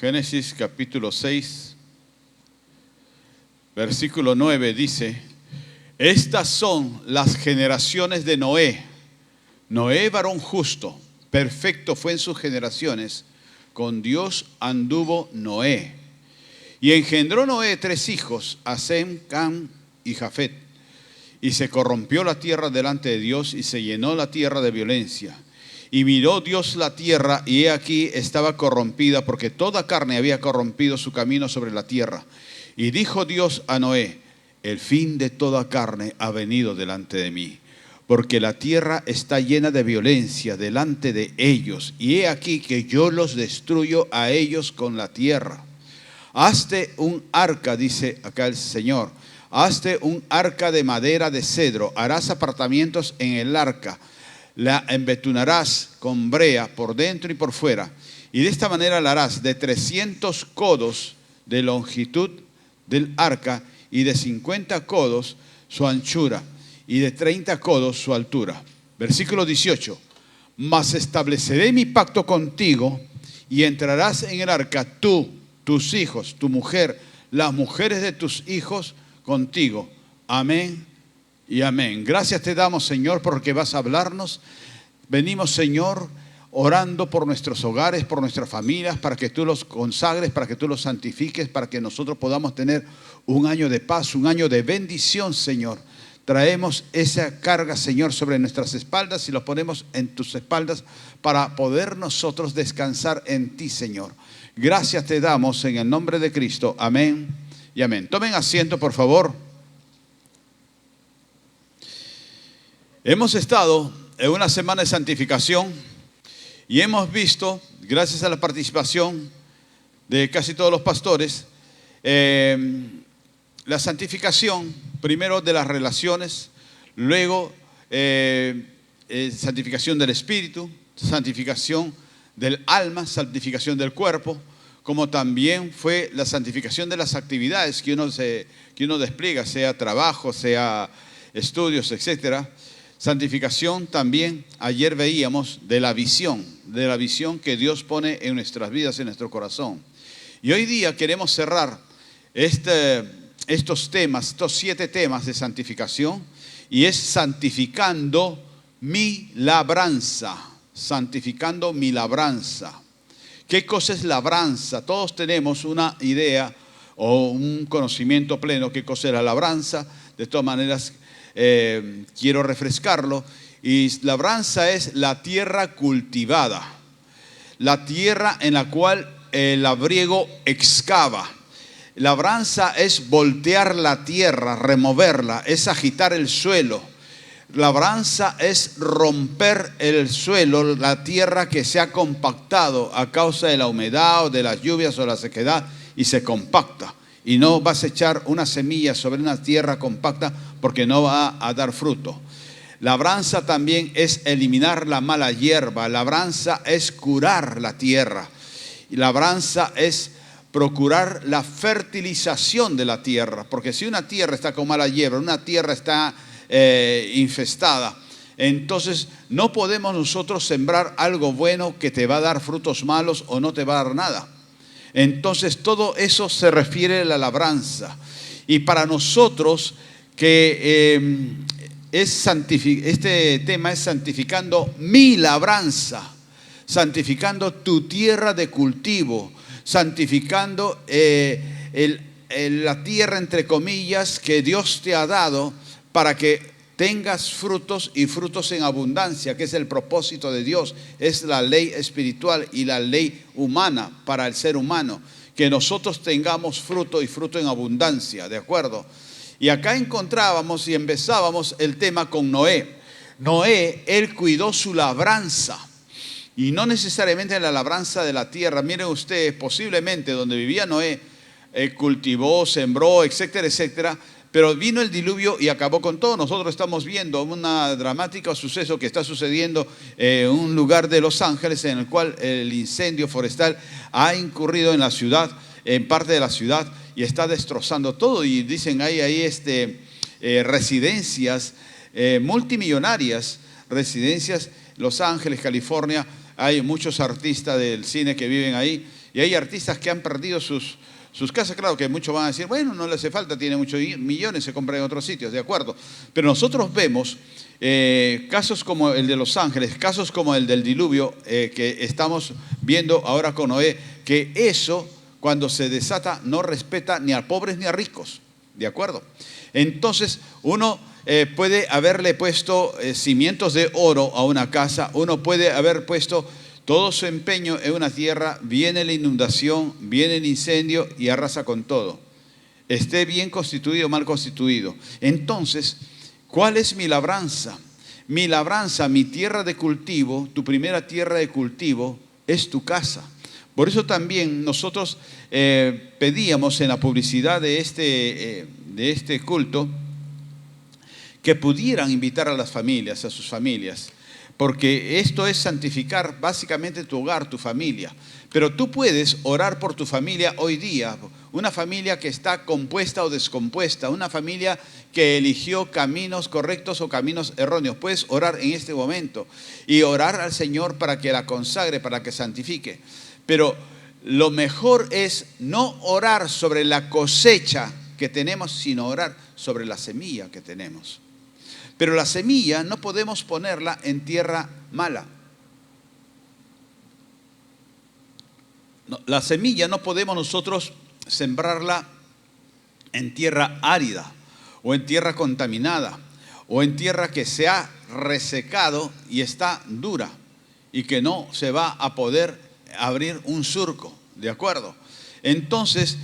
Génesis capítulo 6, versículo 9 dice: estas son las generaciones de Noé. Noé, varón justo, perfecto fue en sus generaciones. Con Dios anduvo Noé. Y engendró Noé 3 hijos, a Sem, Cam y Jafet. Y se corrompió la tierra delante de Dios, y se llenó la tierra de violencia. Y miró Dios la tierra, y he aquí estaba corrompida, porque toda carne había corrompido su camino sobre la tierra. Y dijo Dios a Noé: el fin de toda carne ha venido delante de mí, porque la tierra está llena de violencia delante de ellos, y he aquí que yo los destruyo a ellos con la tierra. Hazte un arca, dice acá el Señor, hazte un arca de madera de cedro, harás apartamentos en el arca, la embetunarás con brea por dentro y por fuera, y de esta manera la harás de 300 codos de longitud del arca, y de 50 codos su anchura, y de 30 codos su altura. Versículo 18. Mas estableceré mi pacto contigo, y entrarás en el arca tú, tus hijos, tu mujer, las mujeres de tus hijos contigo. Amén y amén. Gracias te damos, Señor, porque vas a hablarnos. Venimos, Señor, orando por nuestros hogares, por nuestras familias, para que tú los consagres, para que tú los santifiques, para que nosotros podamos tener un año de paz, un año de bendición, Señor. Traemos esa carga, Señor, sobre nuestras espaldas y los ponemos en tus espaldas para poder nosotros descansar en ti, Señor. Gracias te damos en el nombre de Cristo. Amén y amén. Tomen asiento, por favor. Hemos estado en una semana de santificación y hemos visto, gracias a la participación de casi todos los pastores, la santificación, primero de las relaciones, luego santificación del espíritu, santificación del alma, santificación del cuerpo, como también fue la santificación de las actividades que uno despliega, sea trabajo, sea estudios, etcétera. Santificación también, ayer veíamos, de la visión que Dios pone en nuestras vidas, en nuestro corazón. Y hoy día queremos cerrar estos 7 temas de santificación, y es santificando mi labranza. Santificando mi labranza. ¿Qué cosa es labranza? Todos tenemos una idea o un conocimiento pleno qué cosa es la labranza. De todas maneras, quiero refrescarlo. Y labranza es la tierra cultivada, la tierra en la cual el labriego excava. Labranza es voltear la tierra, removerla, es agitar el suelo. Labranza es romper el suelo, la tierra que se ha compactado a causa de la humedad o de las lluvias o la sequedad, y se compacta. Y no vas a echar una semilla sobre una tierra compacta porque no va a dar fruto. Labranza también es eliminar la mala hierba. Labranza es curar la tierra. Y labranza es procurar la fertilización de la tierra. Porque si una tierra está con mala hierba, una tierra está infestada, entonces no podemos nosotros sembrar algo bueno que te va a dar frutos malos o no te va a dar nada. Entonces todo eso se refiere a la labranza. Y para nosotros que este tema es santificando mi labranza, santificando tu tierra de cultivo, santificando la tierra, entre comillas, que Dios te ha dado para que tengas frutos y frutos en abundancia, que es el propósito de Dios. Es la ley espiritual y la ley humana para el ser humano, que nosotros tengamos fruto y fruto en abundancia, ¿de acuerdo? Y acá encontrábamos y empezábamos el tema con Noé. Noé, él cuidó su labranza, y no necesariamente la labranza de la tierra. Miren ustedes, posiblemente donde vivía Noé, cultivó, sembró, etcétera, etcétera. Pero vino el diluvio y acabó con todo. Nosotros estamos viendo un dramático suceso que está sucediendo en un lugar de Los Ángeles, en el cual el incendio forestal ha incurrido en la ciudad, en parte de la ciudad, y está destrozando todo. Y dicen ahí residencias multimillonarias, residencias, Los Ángeles, California. Hay muchos artistas del cine que viven ahí, Y hay artistas que han perdido sus casas. Claro que muchos van a decir, bueno, no le hace falta, tiene muchos millones, se compra en otros sitios, de acuerdo. Pero nosotros vemos casos como el de Los Ángeles, casos como el del diluvio que estamos viendo ahora con Noé, que eso cuando se desata no respeta ni a pobres ni a ricos, ¿de acuerdo? Entonces uno puede haberle puesto cimientos de oro a una casa, uno puede haber puesto todo su empeño en una tierra, viene la inundación, viene el incendio y arrasa con todo. Esté bien constituido o mal constituido. Entonces, ¿cuál es mi labranza? Mi labranza, mi tierra de cultivo, tu primera tierra de cultivo es tu casa. Por eso también nosotros pedíamos en la publicidad de este culto que pudieran invitar a las familias, a sus familias. Porque esto es santificar básicamente tu hogar, tu familia. Pero tú puedes orar por tu familia hoy día, una familia que está compuesta o descompuesta, una familia que eligió caminos correctos o caminos erróneos. Puedes orar en este momento y orar al Señor para que la consagre, para que santifique. Pero lo mejor es no orar sobre la cosecha que tenemos, sino orar sobre la semilla que tenemos. Pero la semilla no podemos ponerla en tierra mala. No, la semilla no podemos nosotros sembrarla en tierra árida o en tierra contaminada o en tierra que se ha resecado y está dura y que no se va a poder abrir un surco, ¿de acuerdo? Entonces,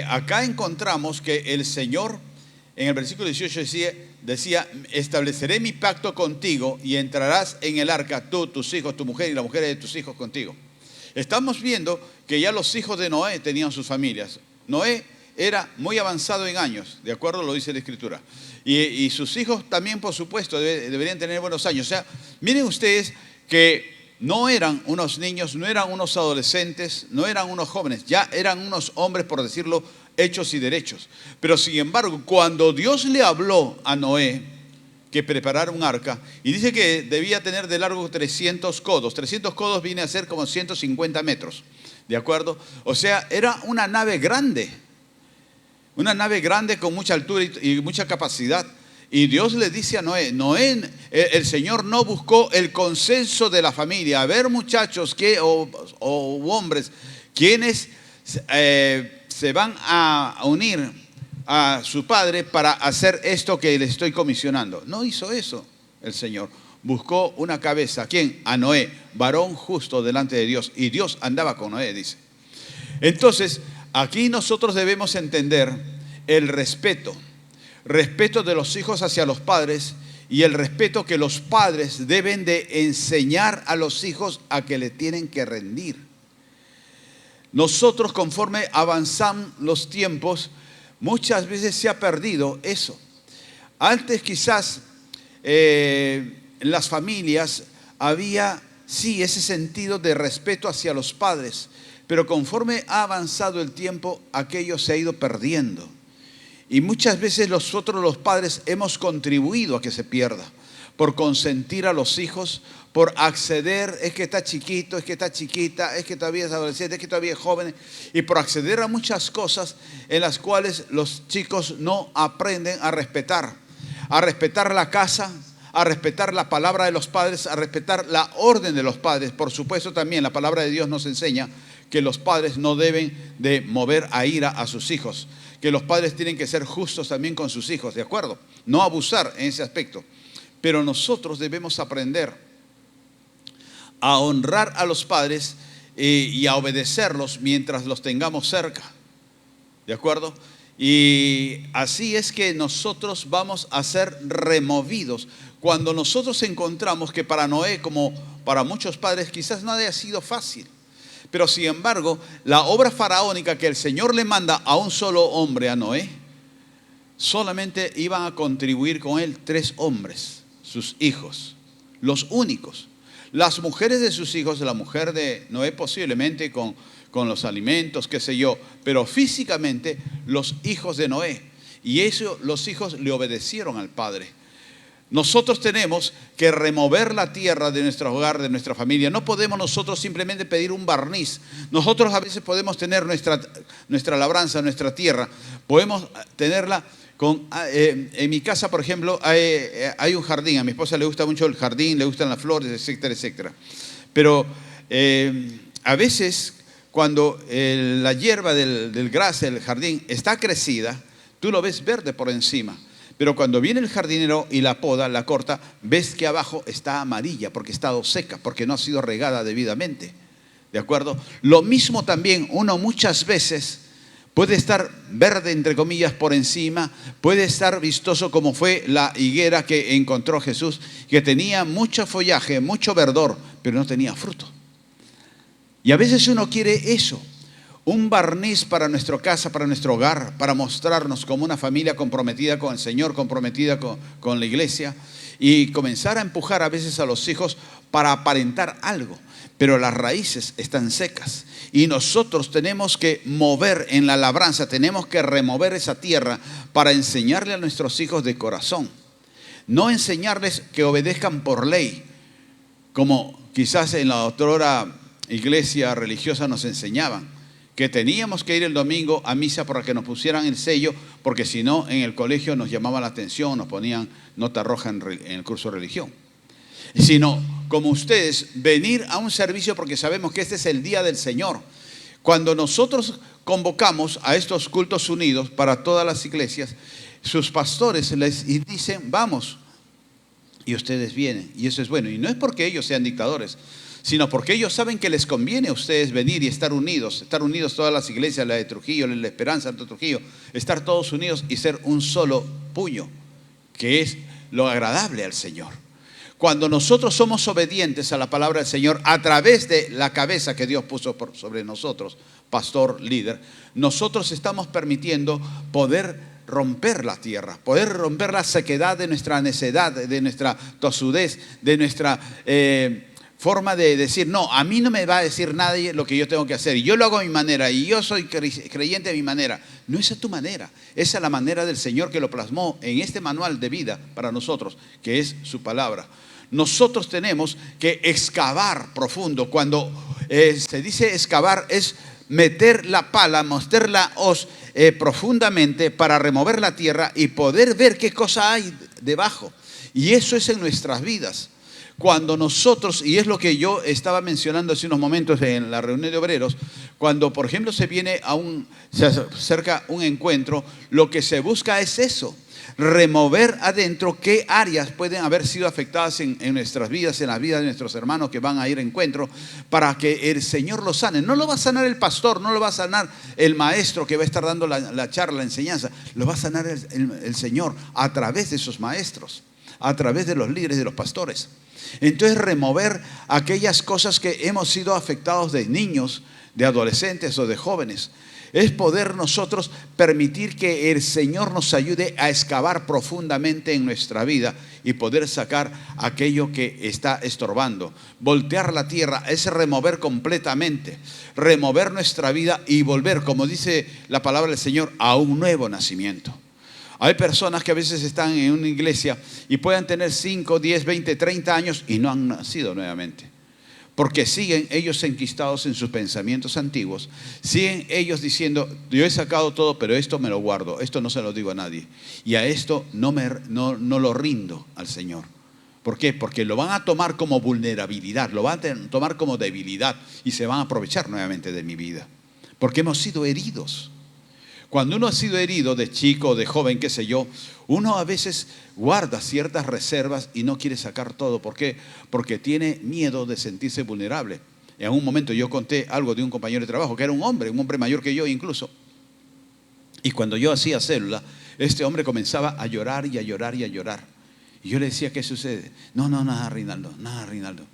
acá encontramos que el Señor en el versículo 18 decía, estableceré mi pacto contigo y entrarás en el arca, tú, tus hijos, tu mujer y las mujeres de tus hijos contigo. Estamos viendo que ya los hijos de Noé tenían sus familias. Noé era muy avanzado en años, de acuerdo lo dice la Escritura. Y sus hijos también, por supuesto, deberían tener buenos años. O sea, miren ustedes que no eran unos niños, no eran unos adolescentes, no eran unos jóvenes, ya eran unos hombres, por decirlo, hechos y derechos. Pero sin embargo, cuando Dios le habló a Noé que preparara un arca, y dice que debía tener de largo 300 codos. 300 codos viene a ser como 150 metros, ¿de acuerdo? O sea, era una nave grande con mucha altura y mucha capacidad. Y Dios le dice a Noé, el Señor no buscó el consenso de la familia. A ver, muchachos o hombres, quienes se van a unir a su padre para hacer esto que le estoy comisionando. No hizo eso el Señor. Buscó una cabeza. ¿Quién? A Noé, varón justo delante de Dios. Y Dios andaba con Noé, dice. Entonces, aquí nosotros debemos entender el respeto de los hijos hacia los padres y el respeto que los padres deben de enseñar a los hijos a que le tienen que rendir. Nosotros, conforme avanzan los tiempos, muchas veces se ha perdido eso. Antes quizás en las familias había sí ese sentido de respeto hacia los padres, pero conforme ha avanzado el tiempo, aquello se ha ido perdiendo. Y muchas veces nosotros los padres hemos contribuido a que se pierda, por consentir a los hijos, por acceder, es que está chiquito, es que está chiquita, es que todavía es adolescente, es que todavía es joven, y por acceder a muchas cosas en las cuales los chicos no aprenden a respetar la casa, a respetar la palabra de los padres, a respetar la orden de los padres. Por supuesto también la palabra de Dios nos enseña que los padres no deben de mover a ira a sus hijos, que los padres tienen que ser justos también con sus hijos, ¿de acuerdo? No abusar en ese aspecto. Pero nosotros debemos aprender a honrar a los padres y a obedecerlos mientras los tengamos cerca, ¿de acuerdo? Y así es que nosotros vamos a ser removidos. Cuando nosotros encontramos que para Noé, como para muchos padres, quizás no haya sido fácil. Pero sin embargo, la obra faraónica que el Señor le manda a un solo hombre, a Noé, solamente iban a contribuir con él 3 hombres, sus hijos, los únicos. Las mujeres de sus hijos, la mujer de Noé posiblemente con los alimentos, qué sé yo, pero físicamente los hijos de Noé. Y eso, los hijos le obedecieron al padre. Nosotros tenemos que remover la tierra de nuestro hogar, de nuestra familia. No podemos nosotros simplemente pedir un barniz. Nosotros a veces podemos tener nuestra labranza, nuestra tierra. Podemos tenerla en mi casa, por ejemplo, hay un jardín. A mi esposa le gusta mucho el jardín, le gustan las flores, etcétera, etcétera. Pero a veces cuando la hierba del gras, del jardín, está crecida, tú lo ves verde por encima. Pero cuando viene el jardinero y la poda, la corta, ves que abajo está amarilla porque ha estado seca, porque no ha sido regada debidamente. ¿De acuerdo? Lo mismo también, uno muchas veces puede estar verde, entre comillas, por encima, puede estar vistoso como fue la higuera que encontró Jesús, que tenía mucho follaje, mucho verdor, pero no tenía fruto. Y a veces uno quiere eso. Un barniz para nuestra casa, para nuestro hogar, para mostrarnos como una familia comprometida con el Señor, comprometida con la iglesia, y comenzar a empujar a veces a los hijos para aparentar algo. Pero las raíces están secas y nosotros tenemos que mover en la labranza, tenemos que remover esa tierra para enseñarle a nuestros hijos de corazón. No enseñarles que obedezcan por ley, como quizás en la otrora iglesia religiosa nos enseñaban, que teníamos que ir el domingo a misa para que nos pusieran el sello, porque si no en el colegio nos llamaba la atención, nos ponían nota roja en el curso de religión. Sino, como ustedes, venir a un servicio porque sabemos que este es el día del Señor. Cuando nosotros convocamos a estos cultos unidos para todas las iglesias, sus pastores les dicen, vamos, y ustedes vienen, y eso es bueno. Y no es porque ellos sean dictadores, sino porque ellos saben que les conviene a ustedes venir y estar unidos todas las iglesias, la de Trujillo, la Esperanza de Trujillo, estar todos unidos y ser un solo puño, que es lo agradable al Señor. Cuando nosotros somos obedientes a la palabra del Señor a través de la cabeza que Dios puso sobre nosotros, pastor, líder, nosotros estamos permitiendo poder romper la tierra, poder romper la sequedad de nuestra necedad, de nuestra tosudez, de nuestra forma de decir, no, a mí no me va a decir nadie lo que yo tengo que hacer, y yo lo hago a mi manera, y yo soy creyente a mi manera. No es a tu manera, esa es la manera del Señor que lo plasmó en este manual de vida para nosotros, que es su palabra. Nosotros tenemos que excavar profundo. Cuando se dice excavar es meter la pala, meter la hoz profundamente para remover la tierra y poder ver qué cosa hay debajo. Y eso es en nuestras vidas. Cuando nosotros, y es lo que yo estaba mencionando hace unos momentos en la reunión de obreros, cuando por ejemplo se acerca un encuentro, lo que se busca es eso, remover adentro qué áreas pueden haber sido afectadas en nuestras vidas, en las vidas de nuestros hermanos que van a ir a encuentro, para que el Señor los sane. No lo va a sanar el pastor, no lo va a sanar el maestro que va a estar dando la charla, la enseñanza, lo va a sanar el Señor a través de esos maestros, a través de los líderes, de los pastores. Entonces remover aquellas cosas que hemos sido afectados de niños, de adolescentes o de jóvenes, es poder nosotros permitir que el Señor nos ayude a excavar profundamente en nuestra vida y poder sacar aquello que está estorbando. Voltear la tierra es remover completamente, remover nuestra vida y volver, como dice la palabra del Señor, a un nuevo nacimiento. Hay personas que a veces están en una iglesia y pueden tener 5, 10, 20, 30 años y no han nacido nuevamente. Porque siguen ellos enquistados en sus pensamientos antiguos. Siguen ellos diciendo, yo he sacado todo, pero esto me lo guardo. Esto no se lo digo a nadie. Y a esto no lo rindo al Señor. ¿Por qué? Porque lo van a tomar como vulnerabilidad, lo van a tomar como debilidad y se van a aprovechar nuevamente de mi vida. Porque hemos sido heridos. Cuando uno ha sido herido de chico, de joven, qué sé yo, uno a veces guarda ciertas reservas y no quiere sacar todo. ¿Por qué? Porque tiene miedo de sentirse vulnerable. En un momento yo conté algo de un compañero de trabajo que era un hombre mayor que yo incluso. Y cuando yo hacía célula, este hombre comenzaba a llorar y a llorar y a llorar. Y yo le decía, ¿qué sucede? No, nada, Reinaldo, nada, Reinaldo.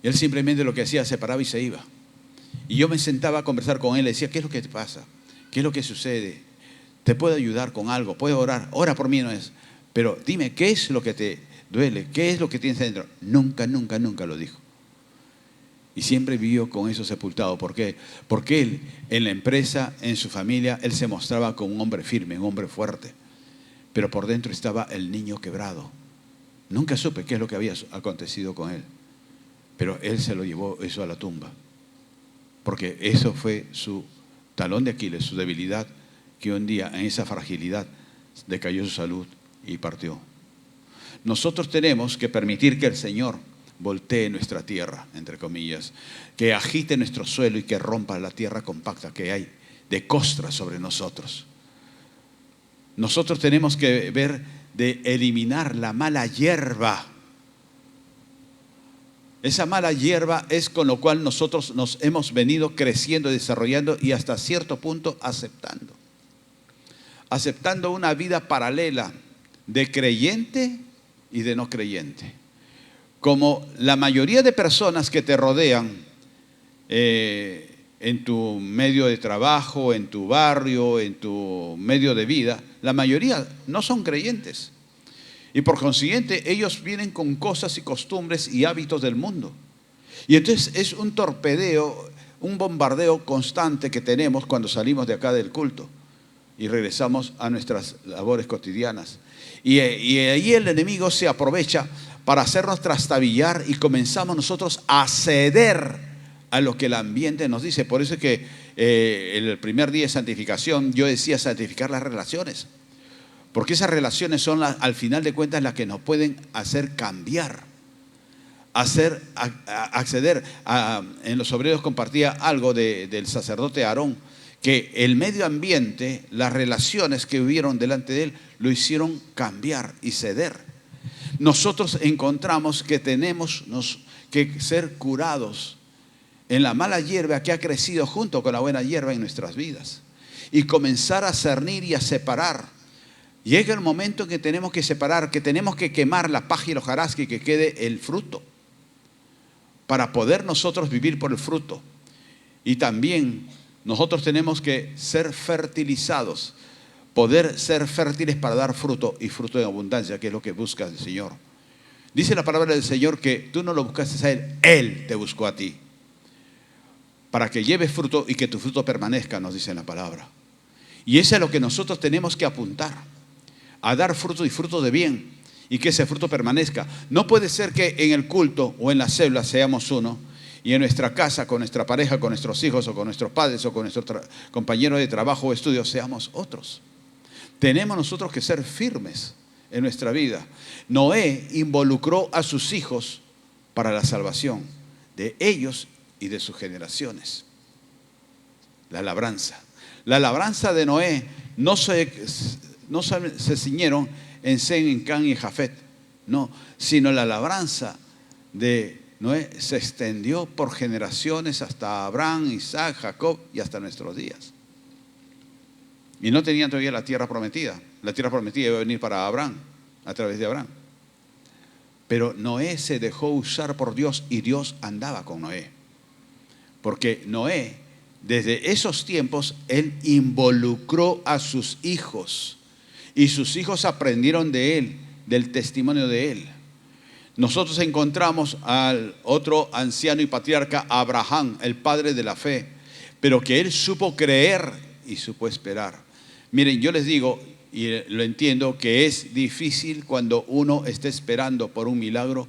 Y él simplemente lo que hacía, se paraba y se iba. Y yo me sentaba a conversar con él, le decía, ¿qué es lo que te pasa? ¿Qué es lo que sucede? ¿Te puedo ayudar con algo? ¿Puedo orar? Ora por mí no es. Pero dime, ¿qué es lo que te duele? ¿Qué es lo que tienes dentro? Nunca lo dijo. Y siempre vivió con eso sepultado. ¿Por qué? Porque él, en la empresa, en su familia, él se mostraba como un hombre firme, un hombre fuerte. Pero por dentro estaba el niño quebrado. Nunca supe qué es lo que había acontecido con él, pero él se lo llevó eso a la tumba, porque eso fue su talón de Aquiles, su debilidad, que un día en esa fragilidad decayó su salud y partió. Nosotros tenemos que permitir que el Señor voltee nuestra tierra, entre comillas, que agite nuestro suelo y que rompa la tierra compacta que hay de costra sobre nosotros. Nosotros tenemos que ver de eliminar la mala hierba. Esa mala hierba es con lo cual nosotros nos hemos venido creciendo, desarrollando y hasta cierto punto aceptando. Aceptando una vida paralela de creyente y de no creyente. Como la mayoría de personas que te rodean en tu medio de trabajo, en tu barrio, en tu medio de vida, la mayoría no son creyentes. Y por consiguiente, ellos vienen con cosas y costumbres y hábitos del mundo. Y entonces es un torpedeo, un bombardeo constante que tenemos cuando salimos de acá del culto y regresamos a nuestras labores cotidianas. Y ahí el enemigo se aprovecha para hacernos trastabillar y comenzamos nosotros a ceder a lo que el ambiente nos dice. Por eso es que el primer día de santificación yo decía santificar las relaciones. Porque esas relaciones son al final de cuentas las que nos pueden hacer cambiar, acceder a, en los obreros compartía algo del sacerdote Aarón, que el medio ambiente, las relaciones que hubieron delante de él, lo hicieron cambiar y ceder. Nosotros encontramos que tenemos que ser curados en la mala hierba que ha crecido junto con la buena hierba en nuestras vidas y comenzar a cernir y a separar. Llega el momento en que tenemos que separar, que tenemos que quemar la paja y la hojarasca y que quede el fruto para poder nosotros vivir por el fruto. Y también nosotros tenemos que ser fertilizados, poder ser fértiles para dar fruto y fruto en abundancia, que es lo que busca el Señor. Dice la palabra del Señor que tú no lo buscaste a Él, Él te buscó a ti, para que lleves fruto y que tu fruto permanezca, nos dice en la palabra. Y eso es lo que nosotros tenemos que apuntar, a dar fruto y fruto de bien, y que ese fruto permanezca. No puede ser que en el culto o en la célula seamos uno, y en nuestra casa, con nuestra pareja, con nuestros hijos, o con nuestros padres, o con nuestros compañeros de trabajo o estudio, seamos otros. Tenemos nosotros que ser firmes en nuestra vida. Noé involucró a sus hijos para la salvación de ellos y de sus generaciones. La labranza. La labranza de Noé no se ciñeron en Sem, en Cam y Jafet, no, sino la labranza de Noé se extendió por generaciones hasta Abraham, Isaac, Jacob y hasta nuestros días. Y no tenían todavía la tierra prometida. La tierra prometida iba a venir para Abraham, a través de Abraham. Pero Noé se dejó usar por Dios y Dios andaba con Noé. Porque Noé, desde esos tiempos, él involucró a sus hijos. Y sus hijos aprendieron de él, del testimonio de él. Nosotros encontramos al otro anciano y patriarca, Abraham, el padre de la fe, pero que él supo creer y supo esperar. Miren, yo les digo, y lo entiendo, que es difícil cuando uno está esperando por un milagro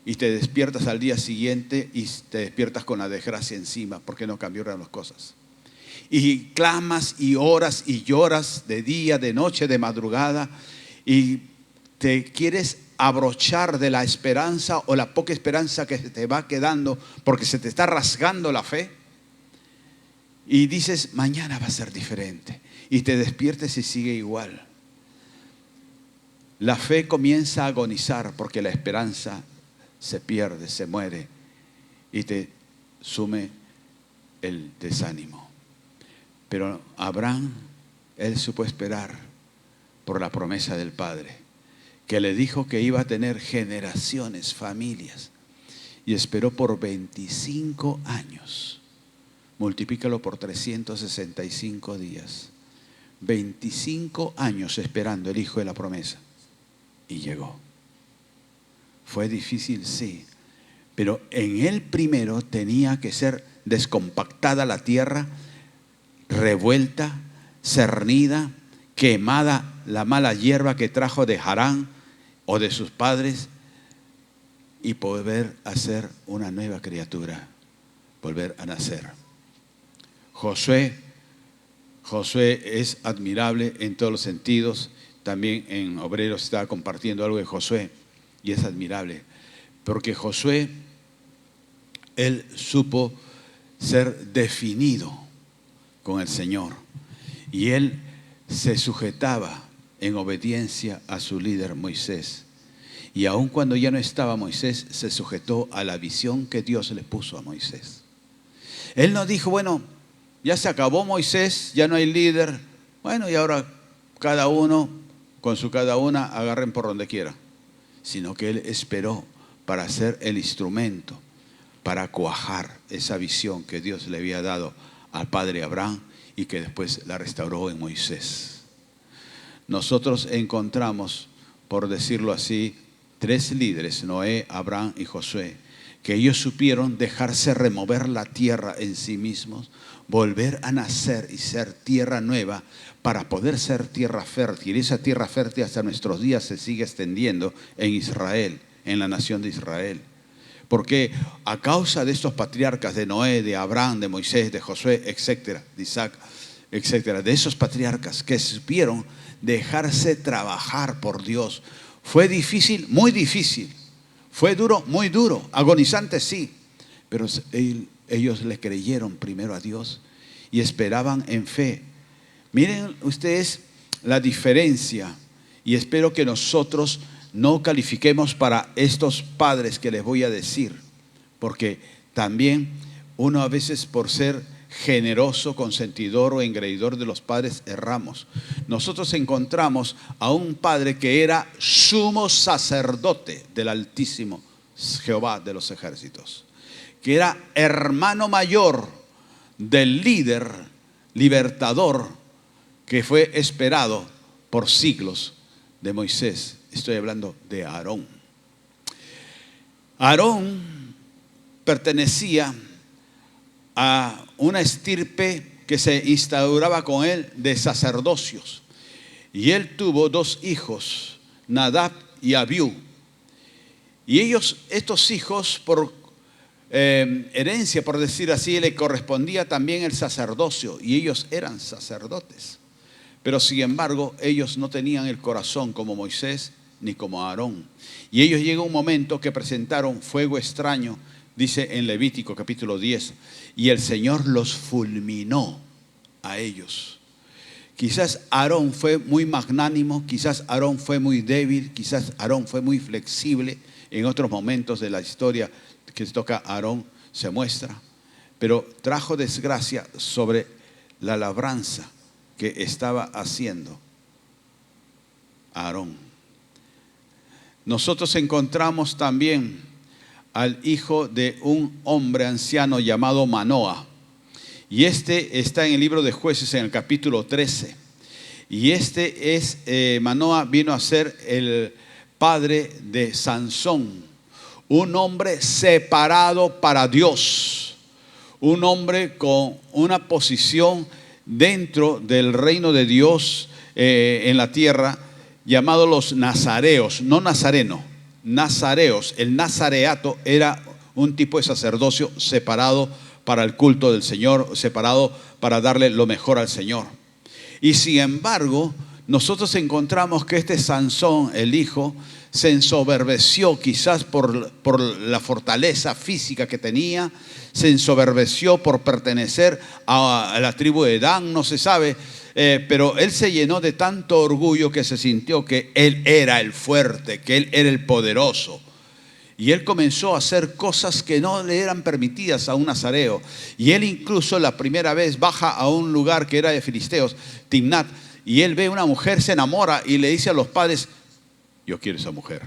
y te despiertas al día siguiente y te despiertas con la desgracia encima, porque no cambiaron las cosas. Y clamas y oras y lloras de día, de noche, de madrugada, y te quieres abrochar de la esperanza o la poca esperanza que se te va quedando porque se te está rasgando la fe. Y dices, mañana va a ser diferente. Y te despiertes y sigue igual. La fe comienza a agonizar porque la esperanza se pierde, se muere y te sume el desánimo. Pero Abraham, él supo esperar por la promesa del Padre, que le dijo que iba a tener generaciones, familias, y esperó por 25 años. Multiplícalo por 365 días. 25 años esperando el hijo de la promesa. Y llegó. Fue difícil, sí, pero en él primero tenía que ser descompactada la tierra, revuelta, cernida, quemada la mala hierba que trajo de Harán o de sus padres, y volver a ser una nueva criatura, volver a nacer. Josué es admirable en todos los sentidos. También en Obreros estaba compartiendo algo de Josué y es admirable, porque Josué, él supo ser definido con el Señor y él se sujetaba en obediencia a su líder Moisés. Y aun cuando ya no estaba Moisés, se sujetó a la visión que Dios le puso a Moisés. Él no dijo, bueno, ya se acabó Moisés, ya no hay líder. Bueno, y ahora cada uno con su cada una agarren por donde quiera. Sino que él esperó para ser el instrumento, para cuajar esa visión que Dios le había dado al padre Abraham y que después la restauró en Moisés. Nosotros encontramos, por decirlo así, 3 líderes, Noé, Abraham y Josué, que ellos supieron dejarse remover la tierra en sí mismos, volver a nacer y ser tierra nueva para poder ser tierra fértil. Y esa tierra fértil hasta nuestros días se sigue extendiendo en Israel, en la nación de Israel. Porque a causa de estos patriarcas de Noé, de Abraham, de Moisés, de Josué, etcétera, de Isaac, etcétera, de esos patriarcas que supieron dejarse trabajar por Dios. Fue difícil, muy difícil. Fue duro, muy duro. Agonizante, sí. Pero ellos le creyeron primero a Dios y esperaban en fe. Miren ustedes la diferencia. Y espero que nosotros no califiquemos para estos padres que les voy a decir. Porque también uno a veces por ser generoso, consentidor o engreidor de los padres erramos. Nosotros encontramos a un padre que era sumo sacerdote del Altísimo Jehová de los ejércitos, que era hermano mayor del líder libertador que fue esperado por siglos de Moisés. Estoy hablando de Aarón. Aarón pertenecía a una estirpe que se instauraba con él de sacerdocios. Y él tuvo 2 hijos, Nadab y Abiú. Y estos hijos, por herencia, por decir así, le correspondía también el sacerdocio. Y ellos eran sacerdotes. Pero sin embargo, ellos no tenían el corazón como Moisés ni como Aarón. Y ellos llegó un momento que presentaron fuego extraño, dice en Levítico capítulo 10, y el Señor los fulminó a ellos. Quizás Aarón fue muy magnánimo, quizás Aarón fue muy débil, quizás Aarón fue muy flexible. En otros momentos de la historia que toca a Aarón se muestra, pero trajo desgracia sobre la labranza que estaba haciendo Aarón. Nosotros encontramos también al hijo de un hombre anciano llamado Manoa. Y este está en el libro de Jueces en el capítulo 13. Y Manoa vino a ser el padre de Sansón, un hombre separado para Dios, un hombre con una posición dentro del reino de Dios en la tierra, llamado los nazareos, no nazareno, nazareos. El nazareato era un tipo de sacerdocio separado para el culto del Señor, separado para darle lo mejor al Señor. Y sin embargo, nosotros encontramos que este Sansón, el hijo, se ensoberbeció quizás por la fortaleza física que tenía, se ensoberbeció por pertenecer a la tribu de Dan, no se sabe, pero él se llenó de tanto orgullo que se sintió que él era el fuerte, que él era el poderoso. Y él comenzó a hacer cosas que no le eran permitidas a un nazareo. Y él incluso la primera vez baja a un lugar que era de filisteos, Timnat, y él ve una mujer, se enamora y le dice a los padres: yo quiero esa mujer,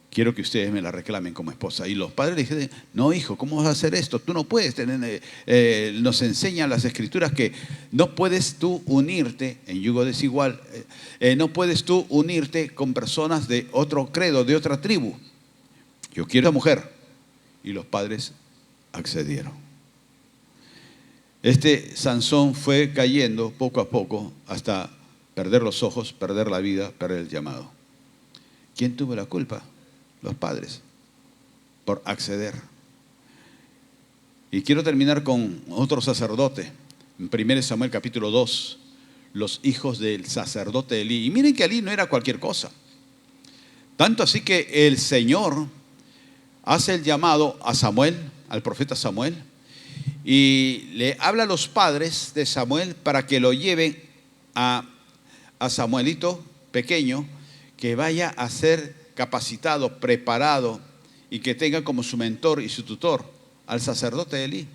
quiero que ustedes me la reclamen como esposa. Y los padres le dijeron: no, hijo, ¿cómo vas a hacer esto? Tú no puedes tener, nos enseñan las escrituras que no puedes tú unirte en yugo desigual, no puedes tú unirte con personas de otro credo, de otra tribu. Yo quiero a mujer. Y los padres accedieron. Este Sansón fue cayendo poco a poco hasta perder los ojos, perder la vida, perder el llamado. ¿Quién tuvo la culpa? Los padres. por acceder. Y quiero terminar con otro sacerdote. En 1 Samuel capítulo 2, los hijos del sacerdote Elí. Y miren que Elí no era cualquier cosa. Tanto así que el Señor hace el llamado a Samuel, al profeta Samuel, y le habla a los padres de Samuel para que lo lleven a Samuelito pequeño, que vaya a ser capacitado, preparado y que tenga como su mentor y su tutor al sacerdote Elí.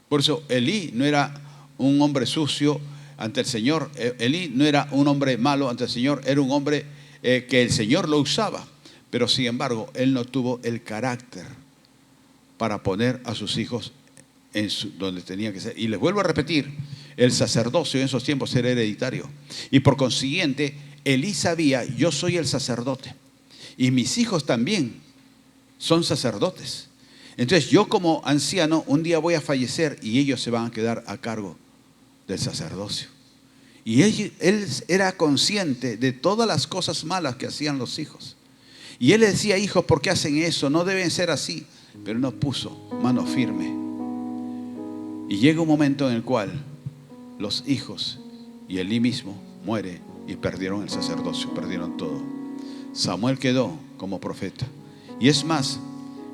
Por eso Elí no era un hombre sucio ante el Señor. Elí no era un hombre malo ante el Señor, era un hombre que el Señor lo usaba, pero sin embargo él no tuvo el carácter para poner a sus hijos donde tenía que ser. Y les vuelvo a repetir, el sacerdocio en esos tiempos era hereditario, y por consiguiente Elí sabía: yo soy el sacerdote y mis hijos también son sacerdotes. Entonces yo como anciano un día voy a fallecer y ellos se van a quedar a cargo del sacerdocio. Y él era consciente de todas las cosas malas que hacían los hijos. Y él le decía: hijos, ¿por qué hacen eso? No deben ser así. Pero no puso mano firme. Y llega un momento en el cual los hijos y Elí mismo muere y perdieron el sacerdocio, perdieron todo. Samuel quedó como profeta. Y es más,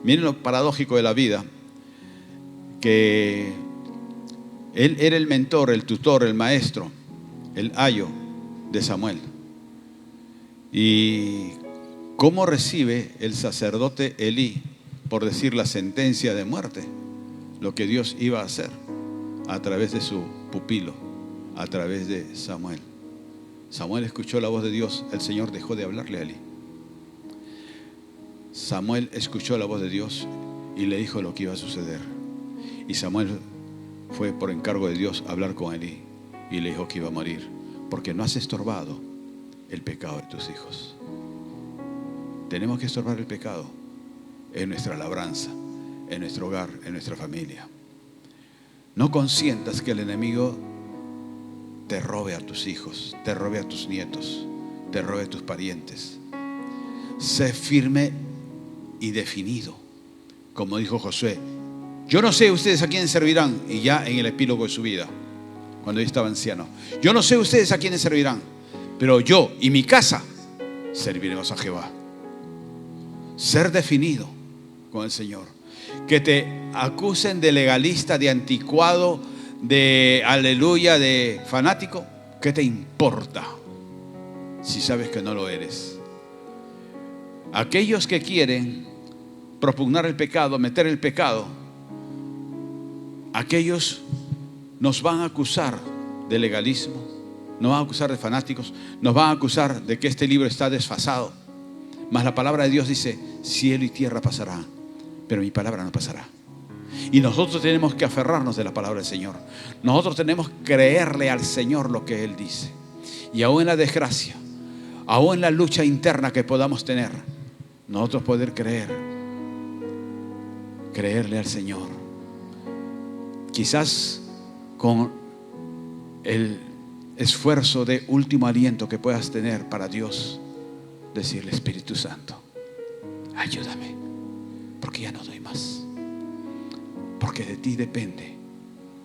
miren lo paradójico de la vida, que él era el mentor, el tutor, el maestro, el ayo de Samuel. ¿Y cómo recibe el sacerdote Elí, por decir la sentencia de muerte, lo que Dios iba a hacer? A través de su pupilo, a través de Samuel. Samuel escuchó la voz de Dios, el Señor dejó de hablarle a Elí. Samuel escuchó la voz de Dios y le dijo lo que iba a suceder. Y Samuel fue por encargo de Dios a hablar con Elí y le dijo que iba a morir, porque no has estorbado el pecado de tus hijos. Tenemos que estorbar el pecado en nuestra labranza, en nuestro hogar, en nuestra familia. No consientas que el enemigo te robe a tus hijos, te robe a tus nietos, te robe a tus parientes. Sé firme y definido, como dijo Josué: yo no sé ustedes a quiénes servirán. Y ya en el epílogo de su vida, cuando él estaba anciano: yo no sé ustedes a quiénes servirán, pero yo y mi casa serviremos a Jehová. Ser definido con el Señor. Que te acusen de legalista, de anticuado, de aleluya, de fanático. ¿Qué te importa si sabes que no lo eres? Aquellos que quieren propugnar el pecado, meter el pecado, aquellos nos van a acusar de legalismo, nos van a acusar de fanáticos, nos van a acusar de que este libro está desfasado. Mas la palabra de Dios dice: cielo y tierra pasará, pero mi palabra no pasará. Y nosotros tenemos que aferrarnos de la palabra del Señor. Nosotros tenemos que creerle al Señor lo que Él dice. Y aún en la desgracia, aún en la lucha interna que podamos tener, nosotros poder creerle al Señor. Quizás con el esfuerzo de último aliento que puedas tener para Dios, decirle: Espíritu Santo, ayúdame, porque ya no doy más. Porque de ti depende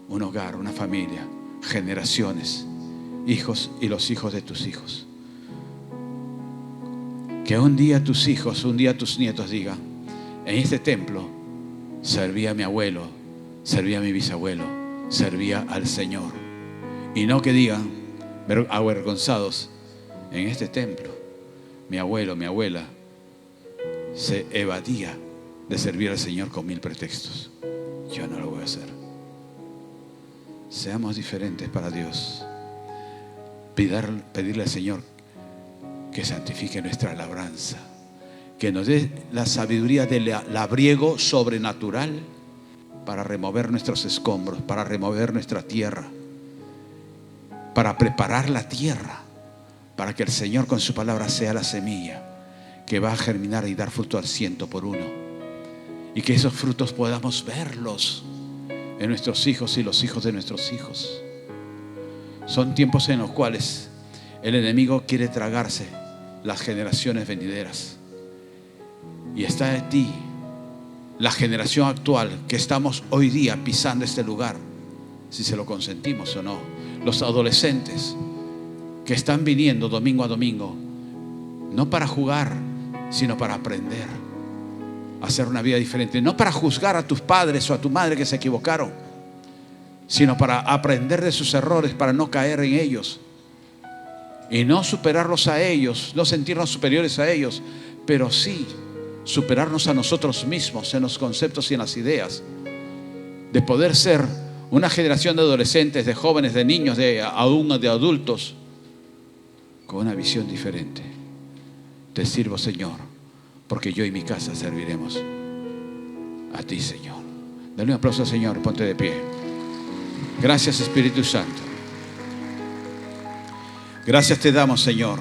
un hogar, una familia, generaciones, hijos y los hijos de tus hijos. Que un día tus hijos, un día tus nietos digan: en este templo servía a mi abuelo, servía a mi bisabuelo, servía al Señor. Y no que digan avergonzados: en este templo mi abuelo, mi abuela se evadía de servir al Señor con 1000 pretextos. Yo no lo voy a hacer. Seamos diferentes para Dios. Pedirle al Señor que santifique nuestra labranza, que nos dé la sabiduría del labriego sobrenatural para remover nuestros escombros, para remover nuestra tierra, para preparar la tierra, para que el Señor con su palabra sea la semilla que va a germinar y dar fruto al 100 por 1. Y que esos frutos podamos verlos en nuestros hijos y los hijos de nuestros hijos. Son tiempos en los cuales el enemigo quiere tragarse las generaciones venideras. Y está de ti la generación actual que estamos hoy día pisando este lugar, si se lo consentimos o no. Los adolescentes que están viniendo domingo a domingo, no para jugar, sino para aprender a hacer una vida diferente. No para juzgar a tus padres o a tu madre que se equivocaron, sino para aprender de sus errores, para no caer en ellos y no superarlos a ellos, no sentirnos superiores a ellos, pero sí superarnos a nosotros mismos en los conceptos y en las ideas, de poder ser una generación de adolescentes, de jóvenes, de niños, aún de adultos, con una visión diferente. Te sirvo, Señor, porque yo y mi casa serviremos a ti, Señor. Dale un aplauso al Señor, ponte de pie. Gracias, Espíritu Santo. Gracias te damos, Señor,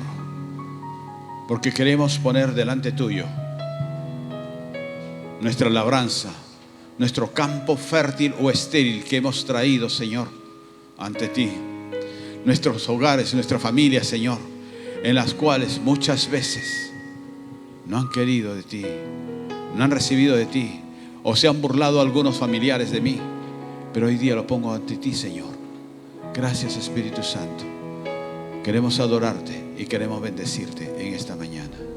porque queremos poner delante tuyo nuestra labranza, nuestro campo fértil o estéril que hemos traído, Señor, ante ti. Nuestros hogares, nuestras familias, Señor, en las cuales muchas veces no han querido de ti, no han recibido de ti, o se han burlado algunos familiares de mí. Pero hoy día lo pongo ante ti, Señor. Gracias, Espíritu Santo. Queremos adorarte y queremos bendecirte en esta mañana.